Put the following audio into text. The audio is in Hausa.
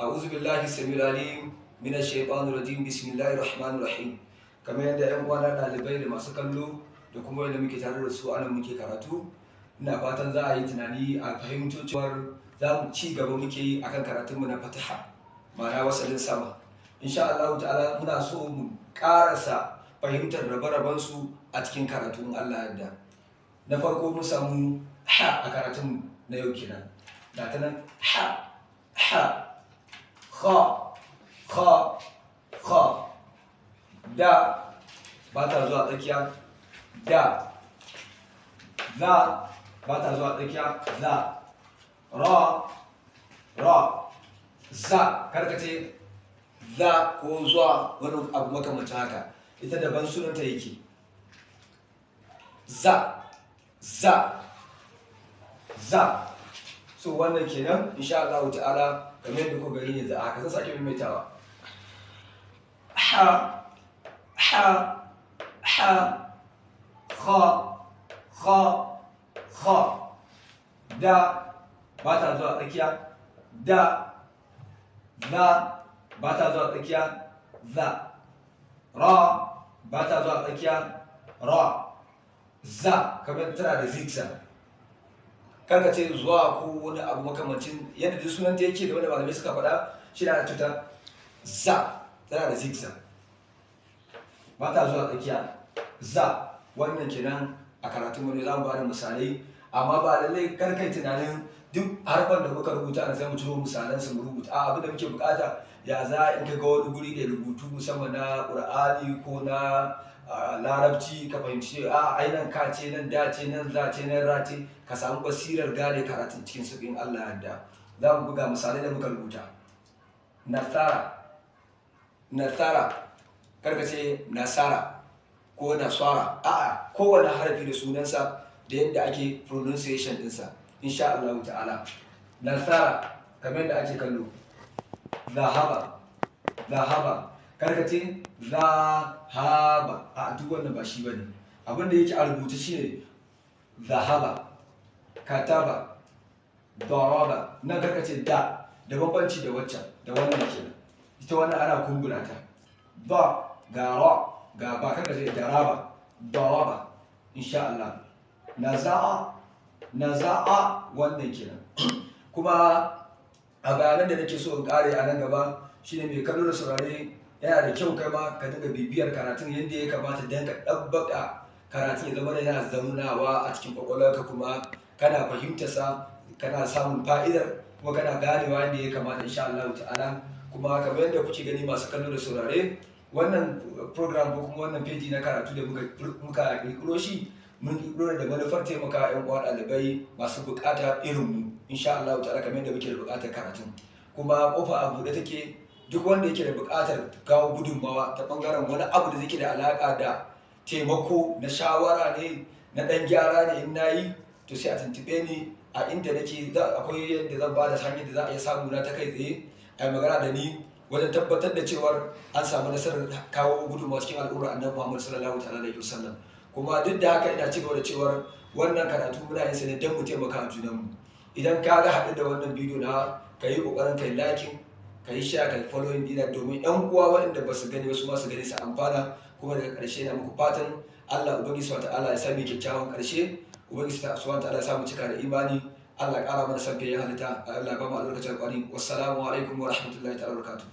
A'udhu billahi samil alim minash shaitanir rajim. Bismillahir rahmanir rahim. Kamar yadda ƴan uwana ɗalibai da masu kallo da kuma yadda muke tare da su anan muke karatu, ina fatan za a yi tunani a fahimto cewar za mu ci gaba muke yi akan karatunmu na Fatiha, ma'ana wasalin sama. Insha Allah ta'ala muna so mu ƙarasa fahimtar rabe-raben su a cikin karatun Allah yadda. Na farko mun samu ha a karatun na yau kenan. Da ta nan ha ha kha da ba ta zuwa tsakiya, da za ba ta zuwa tsakiya, za ra za karkace za ko zuwa wani abu makamancin haka, ita daban sunanta yake. Za so wannan kenan insha Allah ta'ala. Kamar yadda kuka gani yanzu a haka zan sake maimaitawa. Ha kha da ba ta zuwa tsakiya, da za ba ta zuwa tsakiya, za ra ba ta zuwa tsakiya, ra za kamar tana da zigzag. Karka ce zuwa ko wani abu makamancin yadda duk sunanta yake da wanda malamai suka faɗa, shi na tuta za tana da zigzag, ba ta zuwa tsakiya, za wannan kenan. A karatun mu ne za mu bada misalai, amma ba lallai karkai tunanin duk harfan da muka rubuta na sai mu ciro misalan su mu rubuta. Abin da muke bukata ya za in ka ga wani guri da rubutu musamman na Qur'ani ko na larabci ka fahimci nan ka ce, nan da ce, nan za ce, nan ra ce, ka samu basirar gane karatun cikin sauƙin Allah yadda. Za mu buga misalai da muka rubuta. Nasara karka ce nasara ko nasara, kowane harafi da sunansa da yadda ake pronunciation ɗinsa insha Allah ta'ala. Nasara kamar yadda ake kallo. Zahaba karka ce zahaba, duk wannan ba shi bane. Abin da yake a rubuce shine zahaba, kataba, daraba. Nan karka ce da bambanci da waccan, da wannan kenan. Ita wannan ana kumbura ta. Ba ga ra ga ba, karka ce daraba, daraba insha Allah. Naza'a wannan kenan. Kuma a bayanan da nake so in kare a nan gaba shine mai kallo da saurare yana da kyau kai ma ka dinga bibiyar karatun yadda ya kamata don ka ɗabbaka karatun ya zama da yana zaunawa a cikin kwakwalwarka, kuma kana fahimtarsa, kana samun fa'idar, kuma kana ganewa yadda ya kamata insha Allah ta'ala. Kuma kamar yadda kuke gani masu kallo da saurare, wannan program ko kuma wannan feji na karatu da muka kirkiro shi, mun kirkiro da manufar taimaka ƴan uwa ɗalibai masu buƙata irin mu insha Allah ta'ala, kamar yadda muke da buƙatar karatun. Kuma kofa a buɗe take, duk wanda yake da buƙatar kawo gudunmawa ta ɓangaren wani abu da yake da alaƙa da taimako na shawara ne, na ɗan gyara ne in nayi, to sai a tuntuɓe ni a inda nake. Akwai yadda zan ba da hanyar da za a iya samu na ta kai tsaye a magana da ni wajen tabbatar da cewar an samu nasarar kawo gudunmawa cikin al'ummar Annabi Muhammad sallallahu alaihi wasallam. Kuma duk da haka ina cigaba da cewar wannan karatu muna yin sa ne don mu taimaka junanmu. Idan ka ga haɗu da wannan bidiyo na, ka yi ƙoƙarin ka yi liking, ka yi share, ka yi following dina, domin ƴan uwa waɗanda ba su gani ba su ma su gani su amfana. Kuma daga ƙarshe na muku fatan Allah Ubangiji subhanahu wa ta'ala ya sa mu kyakkyawan ƙarshe, Ubangiji subhanahu wa ta'ala ya sa mu cika da imani, Allah ya ƙara mana san fiye halitta, Allah ya ba mu albarkacin ƙwari. Wassalamu alaikum wa rahmatullahi ta'ala wa barakatuh.